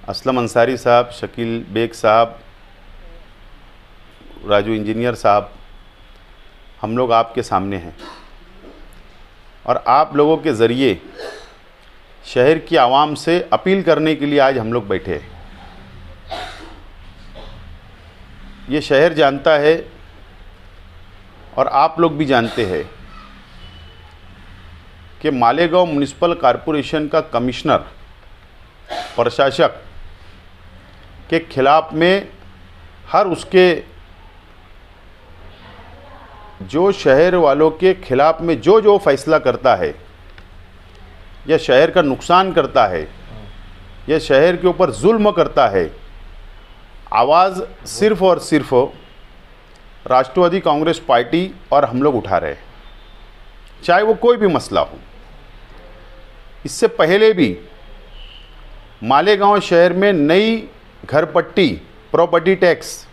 असलम अंसारी साहब, शकील बेग साहब, राजू इंजीनियर साहब, हम लोग आपके सामने हैं और आप लोगों के ज़रिए शहर की आवाम से अपील करने के लिए आज हम लोग बैठे हैं। ये शहर जानता है और आप लोग भी जानते हैं कि मालेगांव म्युनिसिपल कॉरपोरेशन का कमिश्नर, प्रशासक के खिलाफ में हर उसके जो शहर वालों के खिलाफ में जो जो फैसला करता है या शहर का नुकसान करता है या शहर के ऊपर जुल्म करता है, आवाज़ सिर्फ़ और सिर्फ राष्ट्रवादी कांग्रेस पार्टी और हम लोग उठा रहे हैं, चाहे वो कोई भी मसला हो। इससे पहले भी मालेगांव शहर में नई घरपट्टी प्रॉपर्टी टैक्स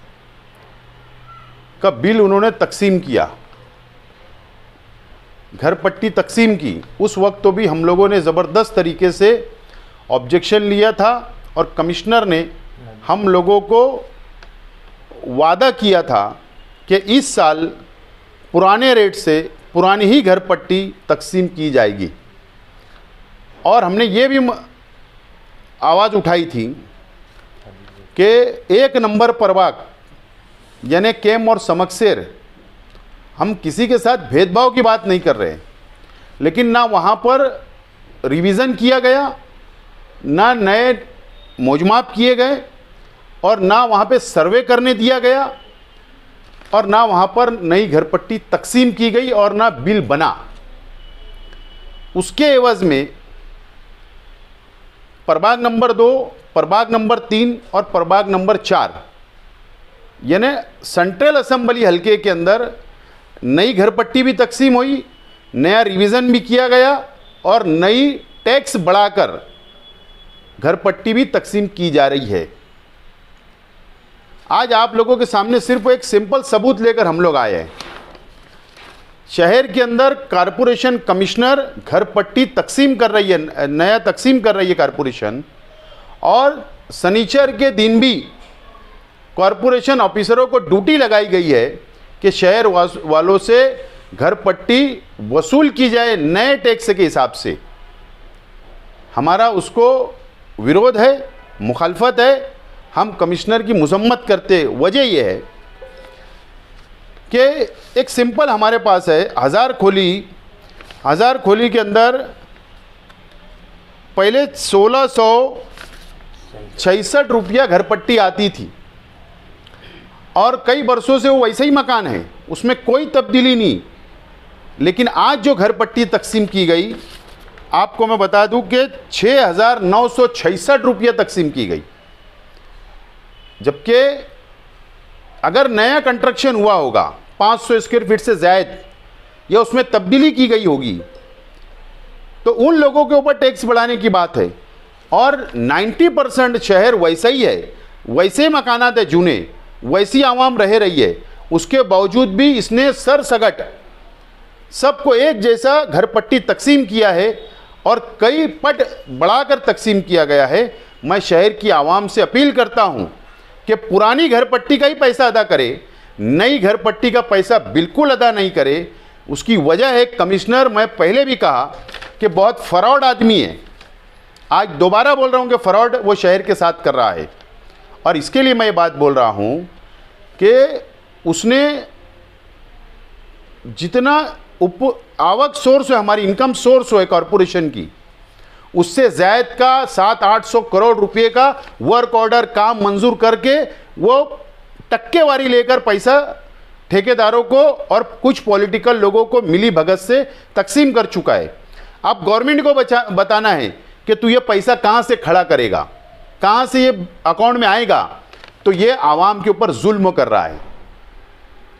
का बिल उन्होंने तकसीम किया, घरपट्टी तकसीम की। उस वक्त तो भी हम लोगों ने ज़बरदस्त तरीके से ऑब्जेक्शन लिया था और कमिश्नर ने हम लोगों को वादा किया था कि इस साल पुराने रेट से पुरानी ही घरपट्टी तकसीम की जाएगी। और हमने ये भी आवाज़ उठाई थी कि 1 नंबर प्रभाग यानी केम और समकसेर, हम किसी के साथ भेदभाव की बात नहीं कर रहे, लेकिन ना वहाँ पर रिवीज़न किया गया, ना नए मौजमाप किए गए और ना वहाँ पे सर्वे करने दिया गया और ना वहाँ पर नई घरपट्टी तकसीम की गई और ना बिल बना। उसके एवज़ में प्रभाग नंबर 2, प्रभाग नंबर 3 और प्रभाग नंबर 4 यानी सेंट्रल असेंबली हलके के अंदर नई घरपट्टी भी तकसीम हुई, नया रिवीज़न भी किया गया और नई टैक्स बढ़ाकर घरपट्टी भी तकसीम की जा रही है। आज आप लोगों के सामने सिर्फ एक सिंपल सबूत लेकर हम लोग आए हैं। शहर के अंदर कारपोरेशन कमिश्नर घरपट्टी तकसीम कर रही है, नया तकसीम कर रही है कारपोरेशन, और शनिचर के दिन भी कॉरपोरेशन ऑफिसरों को ड्यूटी लगाई गई है कि शहर वालों से घरपट्टी वसूल की जाए नए टैक्स के हिसाब से। हमारा उसको विरोध है, मुखालफत है, हम कमिश्नर की मजम्मत करते। वजह यह है कि एक सिंपल हमारे पास है हज़ार खोली के अंदर पहले 1666 रुपया घरपट्टी आती थी और कई वर्षों से वो वैसे ही मकान है, उसमें कोई तब्दीली नहीं। लेकिन आज जो घरपट्टी तकसीम की गई, आपको मैं बता दूं कि 6966 रुपया तकसीम की गई, जबकि अगर नया कंस्ट्रक्शन हुआ होगा 500 स्क्वायर फीट से ज़्यादा या उसमें तब्दीली की गई होगी तो उन लोगों के ऊपर टैक्स बढ़ाने की बात है। और 90% शहर वैसा ही है, वैसे मकानात है जूने, वैसी आवाम रह रही है, उसके बावजूद भी इसने सरसगट सबको एक जैसा घरपट्टी तकसीम किया है और कई पट बढ़ाकर तकसीम किया गया है। मैं शहर की आवाम से अपील करता हूं कि पुरानी घरपट्टी का ही पैसा अदा करे, नई घरपट्टी का पैसा बिल्कुल अदा नहीं करे। उसकी वजह है कमिश्नर, मैं पहले भी कहा कि बहुत फ्रॉड आदमी है, आज दोबारा बोल रहा हूं कि फ्रॉड वो शहर के साथ कर रहा है। और इसके लिए मैं ये बात बोल रहा हूं कि उसने जितना आवक सोर्स है, हमारी इनकम सोर्स है कॉरपोरेशन की, उससे ज़ायद का 700-800 करोड़ रुपए का वर्क ऑर्डर काम मंजूर करके वो टक्केवारी लेकर पैसा ठेकेदारों को और कुछ पॉलिटिकल लोगों को मिली भगत से तकसीम कर चुका है। अब गवर्नमेंट को बताना है कि तू ये पैसा कहाँ से खड़ा करेगा, कहाँ से ये अकाउंट में आएगा। तो ये आवाम के ऊपर जुल्म कर रहा है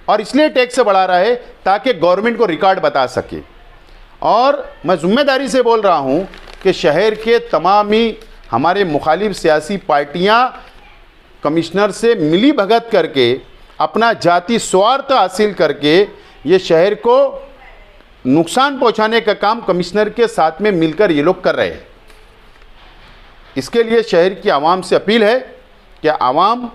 और इसलिए टैक्स बढ़ा रहा है ताकि गवर्नमेंट को रिकॉर्ड बता सके। और मैं जिम्मेदारी से बोल रहा हूँ कि शहर के तमाम ही हमारे मुखालिफ सियासी पार्टियाँ कमिश्नर से मिली भगत करके अपना जाति स्वार्थ हासिल करके ये शहर को नुकसान पहुंचाने का काम कमिश्नर के साथ में मिलकर ये लोग कर रहे हैं। इसके लिए शहर की आवाम से अपील है कि आवाम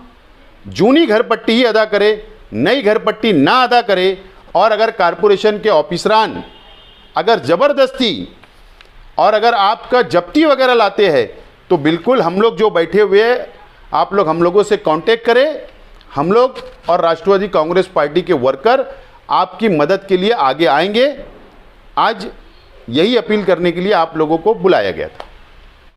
जूनी घर पट्टी ही अदा करे, नई घर पट्टी ना अदा करे। और अगर कारपोरेशन के ऑफिसरान अगर ज़बरदस्ती और अगर आपका जब्ती वगैरह लाते हैं तो बिल्कुल हम लोग जो बैठे हुए हैं, आप लोग हम लोगों से कांटेक्ट करें। हम लोग और राष्ट्रवादी कांग्रेस पार्टी के वर्कर आपकी मदद के लिए आगे आएंगे। आज यही अपील करने के लिए आप लोगों को बुलाया गया था।